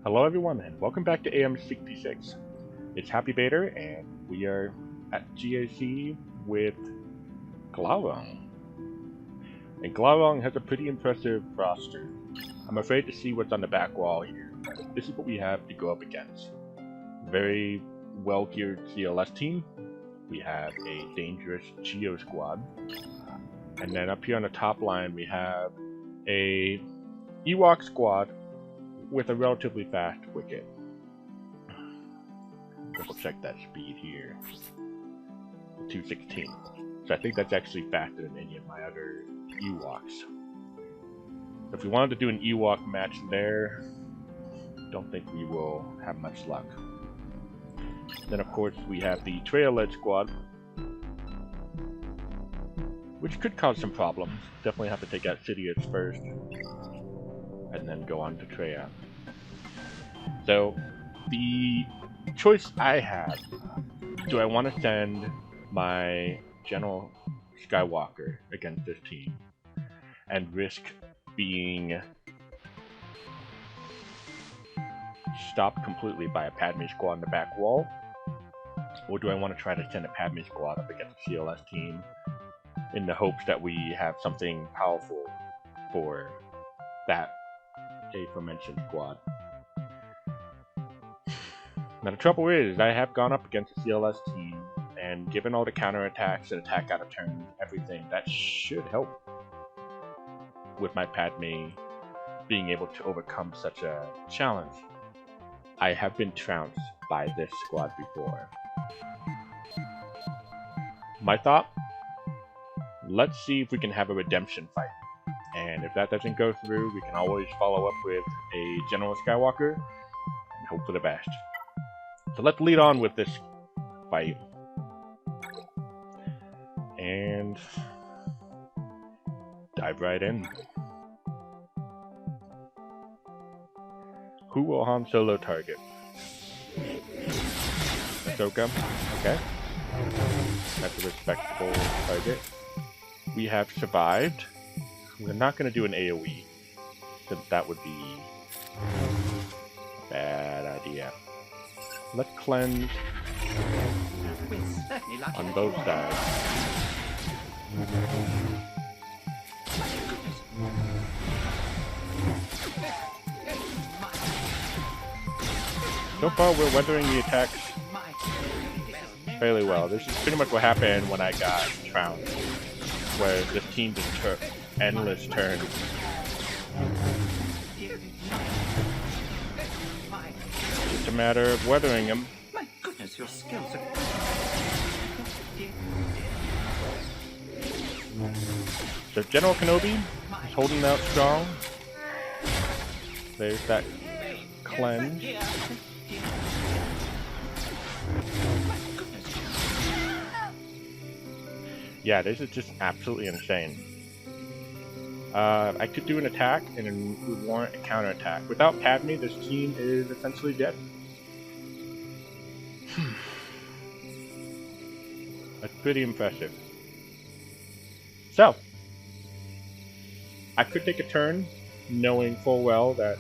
Hello everyone and welcome back to AM66. It's Happy Bader and we are at GAC with Glaurung. And Glaurung has a pretty impressive roster. I'm afraid to see what's on the back wall here. This is what we have to go up against. Very well geared CLS team. We have a dangerous Geo squad. And then up here on the top line we have a Ewok squad with a relatively fast wicket. Double check that speed here. 216. So I think that's actually faster than any of my other Ewoks. So if we wanted to do an Ewok match there, don't think we will have much luck. Then of course we have the Trailhead squad, which could cause some problems. Definitely have to take out Sidious first, and then go on to Treya. So, the choice I have, do I want to send my General Skywalker against this team and risk being stopped completely by a Padme squad on the back wall? Or do I want to try to send a Padme squad up against a CLS team in the hopes that we have something powerful for that aforementioned squad? Now the trouble is, I have gone up against a CLS team, and given all the counterattacks and attack out of turn, everything, that should help with my Padme being able to overcome such a challenge. I have been trounced by this squad before. My thought? Let's see if we can have a redemption fight. And if that doesn't go through, we can always follow up with a General Skywalker and hope for the best. So let's lead on with this fight. And dive right in. Who will Han Solo target? Ahsoka. Okay. That's a respectable target. We have survived. We're not going to do an AoE, since that would be a bad idea. Let's cleanse on both sides. So far we're weathering the attacks fairly well. This is pretty much what happened when I got trounced, where this team just took endless turns. It's a matter of weathering them. My goodness, your skills are... So General Kenobi is holding out strong. There's that cleanse. Yeah, this is just absolutely insane. I could do an attack and it would warrant a counterattack. Without Padme, this team is essentially dead. That's pretty impressive. So, I could take a turn, knowing full well that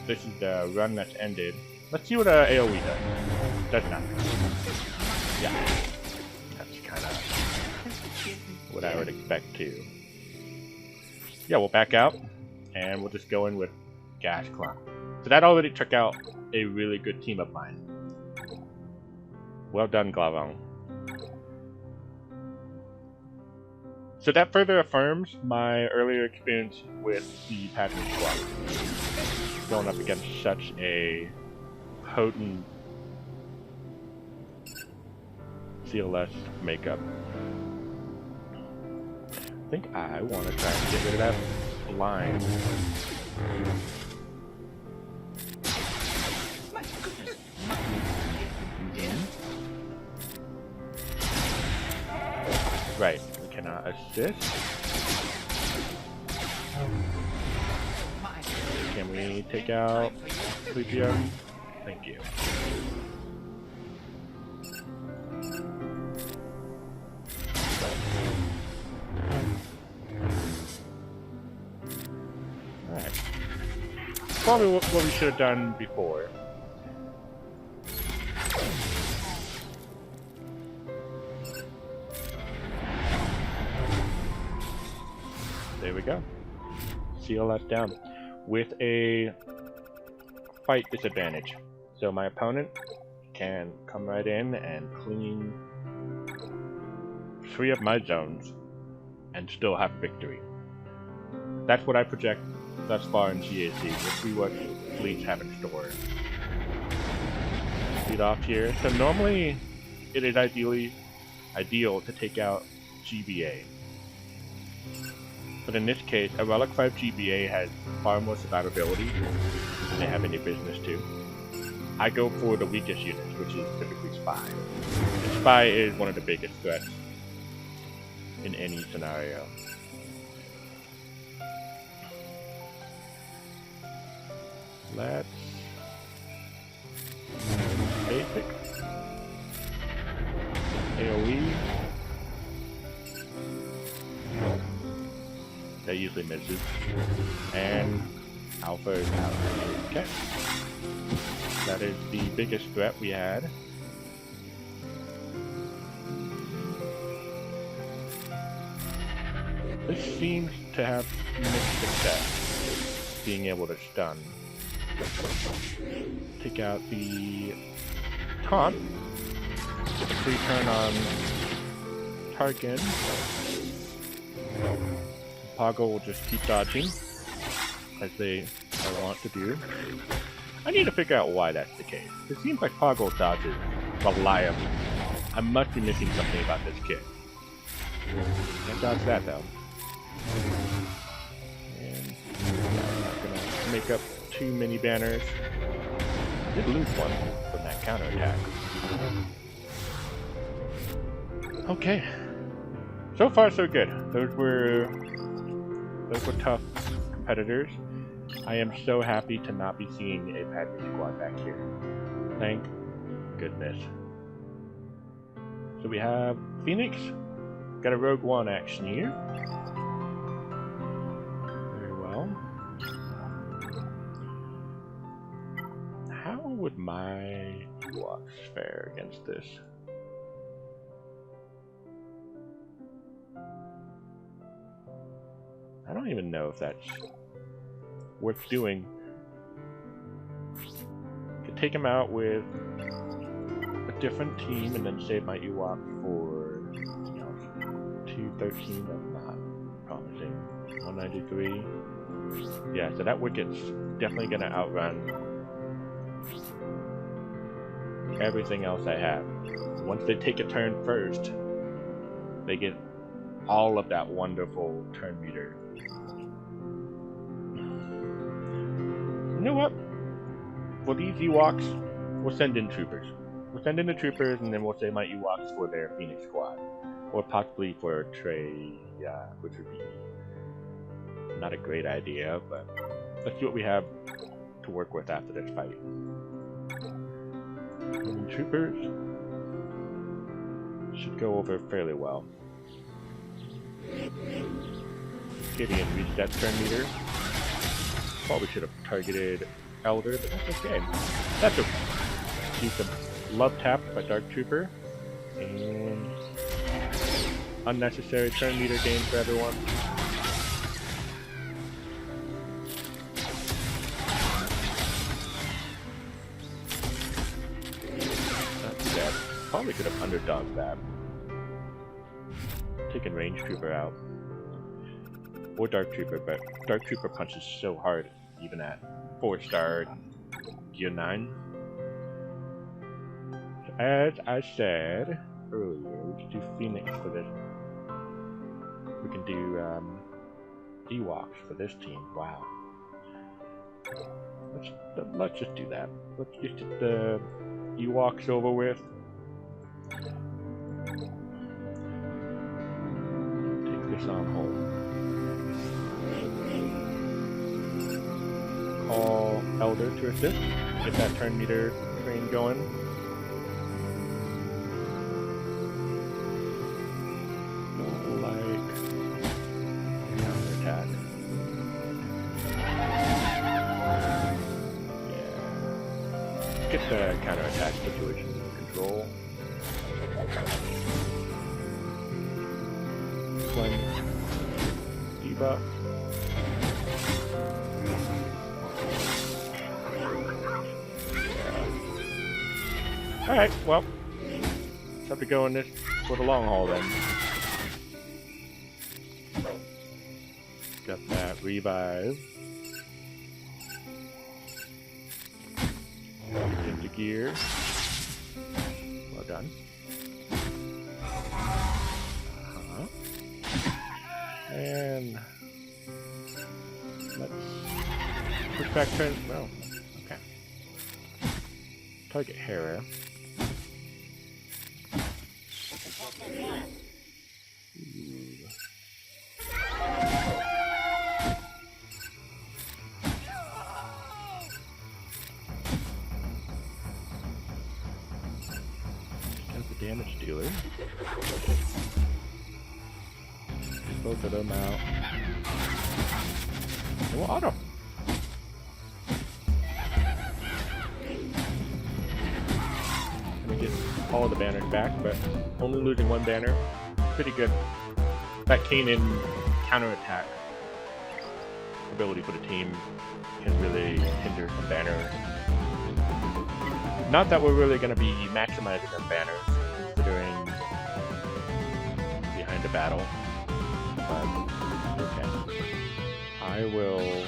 this is the run that's ended. Let's see what AoE does. Does nothing. Yeah, that's kind of what I would expect too. Yeah, we'll back out, and we'll just go in with Gas Clown. So that already took out a really good team of mine. Well done, Glaurung. So that further affirms my earlier experience with the Padme squad. Going up against such a potent CLS makeup. I think I want to try and get rid of that line. Right, we cannot assist. Can we take out 3PM? Thank you. Alright. Probably what we should have done before. There we go. Seal that down with a fight disadvantage. So my opponent can come right in and clean 3 of my zones and still have victory. That's what I project thus far in GAC. We'll see what fleets have in store. Lead off here. So normally it is ideal to take out GBA. But in this case, a Relic 5 GBA has far more survivability than they have any business to. I go for the weakest units, which is typically Spy. And Spy is one of the biggest threats in any scenario. Let's basic AoE. That usually misses. And Alpha is out. Okay. That is the biggest threat we had. This seems to have mixed success, being able to stun. Take out the taunt. Get the free turn on Tarkin. Poggle will just keep dodging, as they want to do. I need to figure out why that's the case. It seems like Poggle dodges reliably. I must be missing something about this kit. Can't dodge that though. And I'm not gonna make up too many banners. Did lose one from that counterattack. Okay. So far so good. Those were tough competitors. I am so happy to not be seeing a Padme squad back here. Thank goodness. So we have Phoenix. Got a Rogue One action here. Very well. How would my Ewoks fare against this? I don't even know if that's worth doing. Could take him out with a different team and then save my Ewok for, 213. That's not promising. 193. Yeah, so that Wicket's definitely gonna outrun everything else I have. Once they take a turn first, they get all of that wonderful turn meter. You know what? For these Ewoks, we'll send in troopers. We'll send in the troopers, and then we'll save my Ewoks for their Phoenix squad. Or possibly for Trey, which would be not a great idea, but let's see what we have to work with after this fight. And troopers should go over fairly well. Gideon reached that turn meter. Probably should have targeted Elder, but that's okay. That's okay. See some love tap by Dark Trooper. And unnecessary turn meter gain for everyone. Not too bad. Probably could have underdogged that. Taking Range Trooper out. Or Dark Trooper, but Dark Trooper punches so hard, even at 4-star Gear 9. So as I said earlier, we can do Phoenix for this. We can do Ewoks for this team. Wow. Let's just do that. Let's just get the Ewoks over with. Take this on hold. Call Elder to assist. Get that turn meter train going. Don't like counterattack. get the counterattack situation under control. One debuff. Yeah. Alright, well, let's have to go in this for the long haul then. Got that revive. Into gear. Well done. And let's push back turn. Well, okay. Target Hera. Damage dealer. Get both of them out. And we'll auto. Gonna get all of the banners back, but only losing one banner. Pretty good. That Kanan counterattack ability for the team can really hinder some banners. Not that we're really going to be maximizing our banners, considering behind the battle, but okay. I will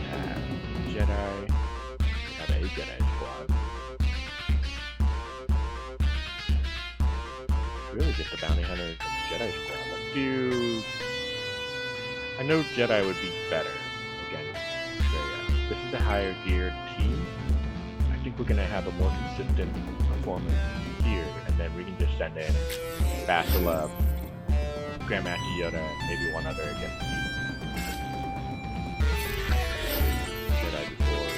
have Jedi, have a Jedi squad. Really just the bounty hunters and Jedi squad. Let's do... I know Jedi would be better. This is a higher geared team. I think we're going to have a more consistent performance here, and then we can just send in Basila, Grandmaster Yoda, maybe one other against the Jedi before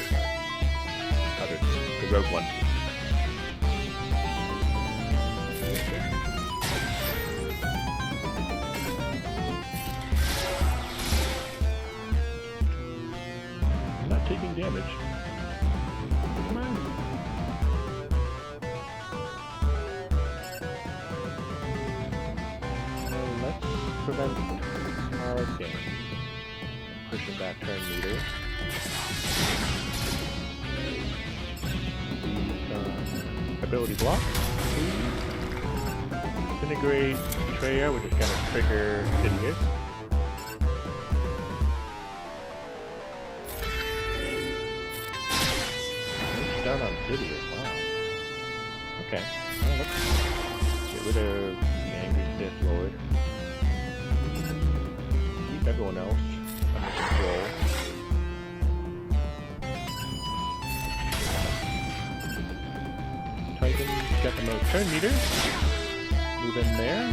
other teams, the Rogue One team. Taking damage. Come on. So let's prevent Argent. Pushing back turn meter. Ability block. Disintegrate Traya, which is going to trigger Sidious. Down on Sidious, wow. Okay, well, let's get rid of the angry Sith Lord. Keep everyone else under control. Titan's got the most turn meter. Move in there.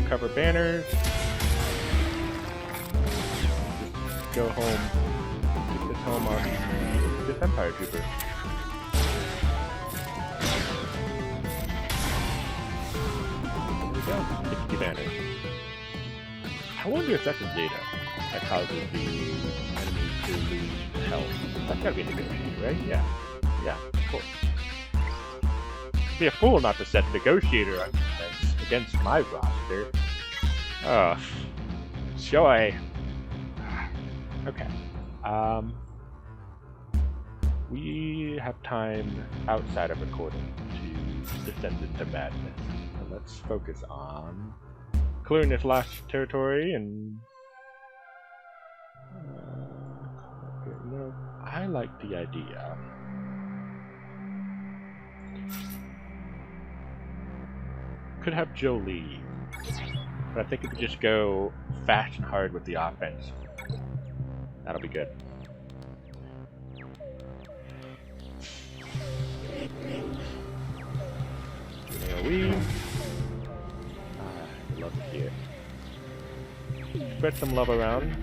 Cover banners. Just go home. Get this home on this Empire Trooper. There we go. 60 banners. I wonder if that's a Zeta that causes the enemy to lose health. That's gotta be a negotiator, right? Yeah. Yeah, of course. Be a fool not to set negotiator on defense against my roster. Joy. Okay. We have time outside of recording to descend into madness. So let's focus on clearing this last territory and... I like the idea. Could have Jolie, but I think if we just go fast and hard with the offense, that'll be good. AoE. I love to see it. Spread some love around.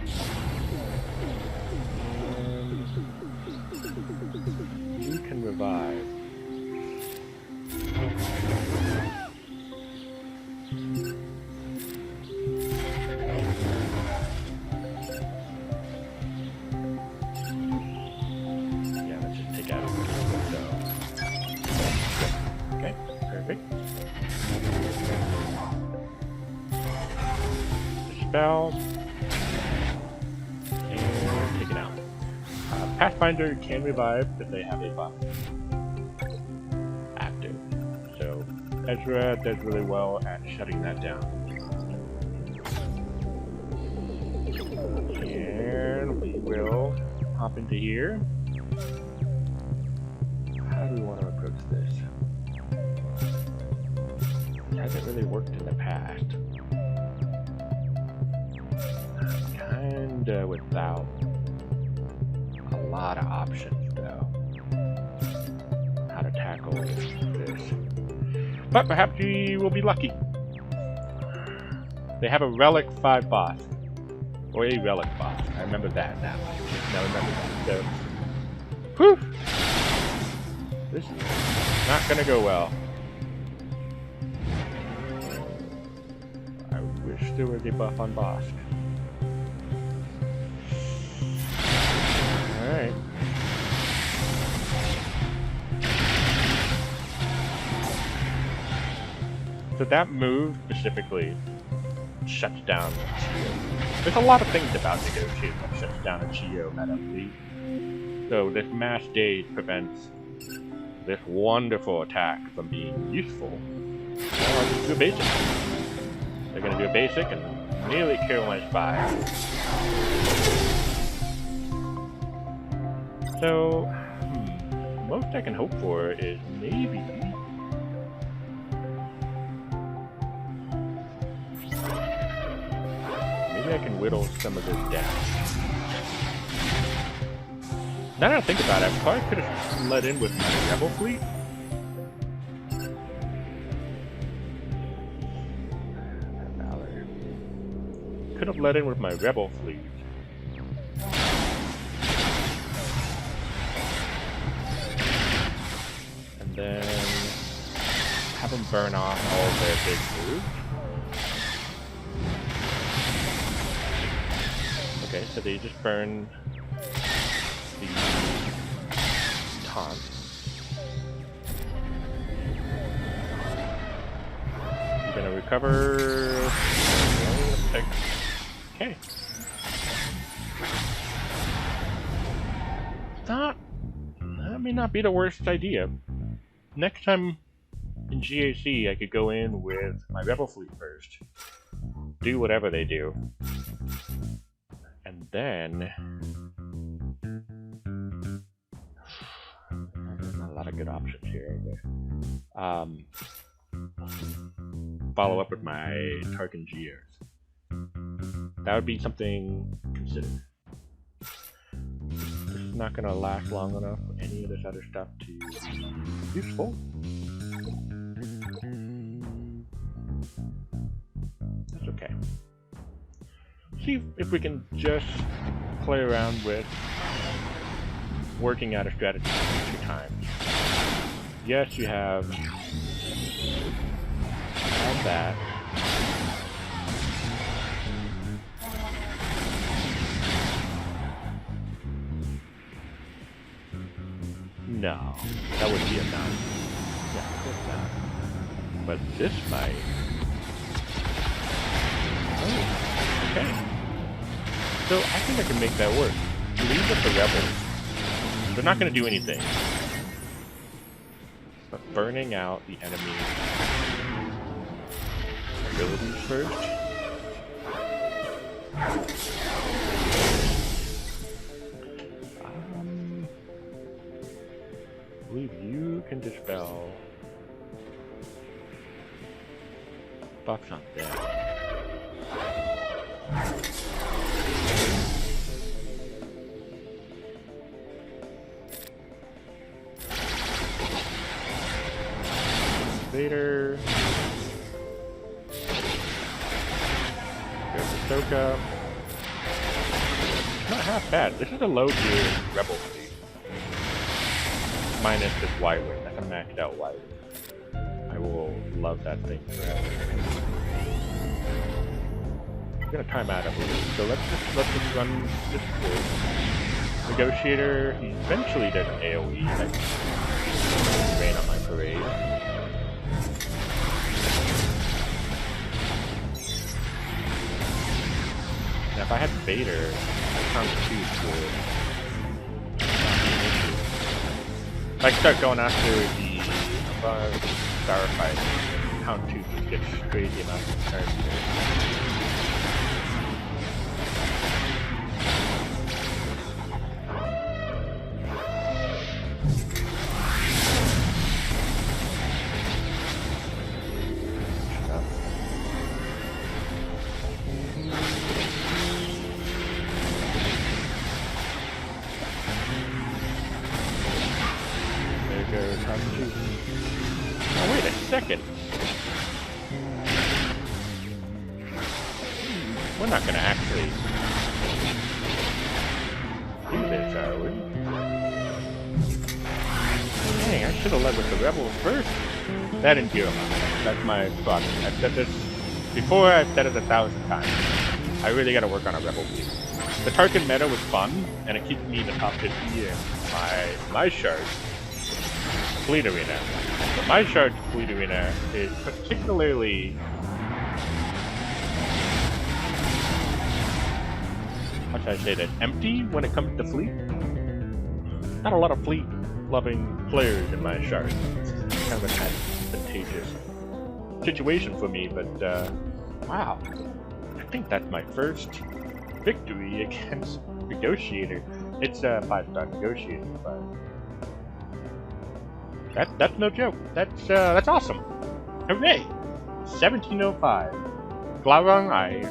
And you can revive. dispel. And taken out. Pathfinder can revive if they have a buff active. So Ezra does really well at shutting that down. And we will hop into here. How do we want to approach this? It hasn't really worked in the past. Kinda without a lot of options though. How to tackle this. But perhaps we will be lucky. They have a Relic 5 boss. Or a Relic boss. I remember that now. I remember that. So, whew! This is not gonna go well. I wish there was a buff on boss. Alright. So that move specifically shuts down Chio. There's a lot of things about negotiating that shuts down a Chio medically. So this Mass Daze prevents this wonderful attack from being useful. Well, I'll just do a basic. They're gonna do a basic and nearly kill my spy. So, most I can hope for is maybe I can whittle some of this down. Now that I think about it, I probably could have let in with my rebel fleet. Valor. Could have let in with my rebel fleet. And then have them burn off all of their big moves. Okay, so they just burn the taunt. You're gonna recover. Okay. That may not be the worst idea. Next time in GAC, I could go in with my rebel fleet first. Do whatever they do. And then there's not a lot of good options here. Follow up with my Tarkin Gears. That would be something considered. This is not going to last long enough for any of this other stuff to be useful. That's okay. See if we can just play around with working out a strategy 2 times. Yes, you have that. No, that would be enough. Yeah, of course not. But this might. Oh, okay. So I think I can make that work. Leave with the rebels. They're not going to do anything. But burning out the enemy abilities first. I believe you can dispel buffs on them. Vader. There's Ahsoka. Not half bad. This is a low tier rebel fleet. Minus this Y-Wing. That's a maxed out Y-Wing. I will love that thing forever. I'm gonna time out a little. So let's just run this through. Negotiator, he eventually does an AoE. That ran on my parade. Now, if I had Vader, Count 2 would not be an issue. If I start going after the Starfight, Count 2 just gets crazy amounts of turns. Oh, wait a second. We're not gonna actually do this, are we? Dang, I should have led with the Rebels first. That didn't gear them up. That's my problem. I've said this before, I've said it 1,000 times. I really gotta work on a Rebel fleet. The Tarkin meta was fun, and it keeps me in the top 50 in my shard fleet arena. But my shard fleet arena is particularly how should I say that? Empty when it comes to fleet. Not a lot of fleet loving players in my shard. It's kind of an advantageous situation for me, but wow. I think that's my first victory against Negotiator. It's a 5-star Negotiator, but that's no joke. That's awesome. Hooray! 1705. Glaurung, I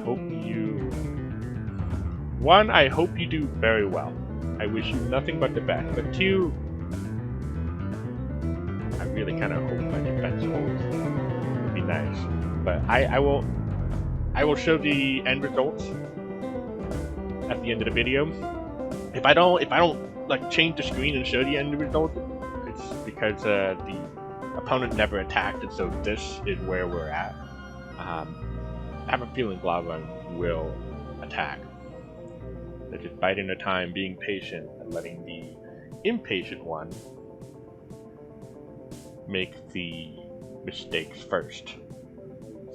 hope you... One, I hope you do very well. I wish you nothing but the best. But two, I really kind of hope my defense holds. It would be nice. But I will show the end results at the end of the video. If I don't like change the screen and show the end result, it's because the opponent never attacked, and so this is where we're at. I have a feeling Glaurung will attack. They're just biding their time, being patient, and letting the impatient one make the mistakes first.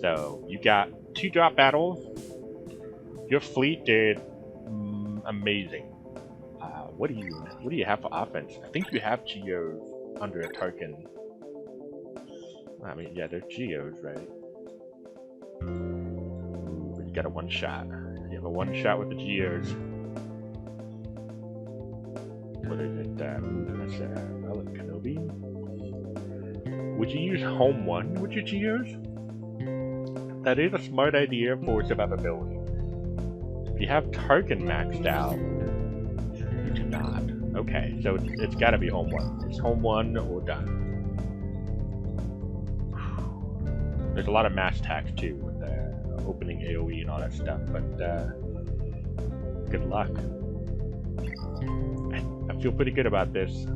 So you got 2 drop battles. Your fleet did amazing. What do you have for offense? I think you have Geos under a Tarkin. I mean, yeah, they're Geos, right? But you got a 1-shot. You have a 1-shot with the Geos. What is it? That's Relic Kenobi. Would you use Home 1 with your Geos? That is a smart idea for survivability. If you have Tarkin maxed out, you do not. Okay, so it's gotta be Home 1. It's Home 1 or done. There's a lot of mass attacks too with the opening AoE and all that stuff, but good luck. I feel pretty good about this.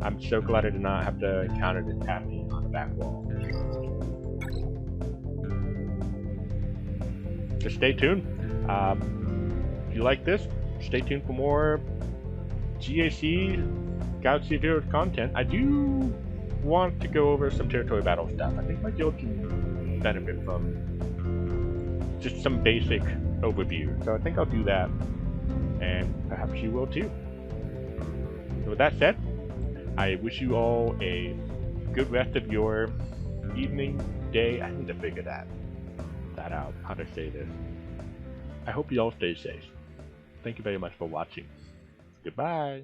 I'm so glad I did not have to encounter this happening on the back wall. Just stay tuned. If you like this, stay tuned for more GAC Galaxy of Heroes content. I do want to go over some territory battle stuff. I think my guild can benefit from just some basic overview. So I think I'll do that, and perhaps you will too. So with that said, I wish you all a good rest of your evening, day. I need to figure that out, how to say this. I hope you all stay safe. Thank you very much for watching. Goodbye.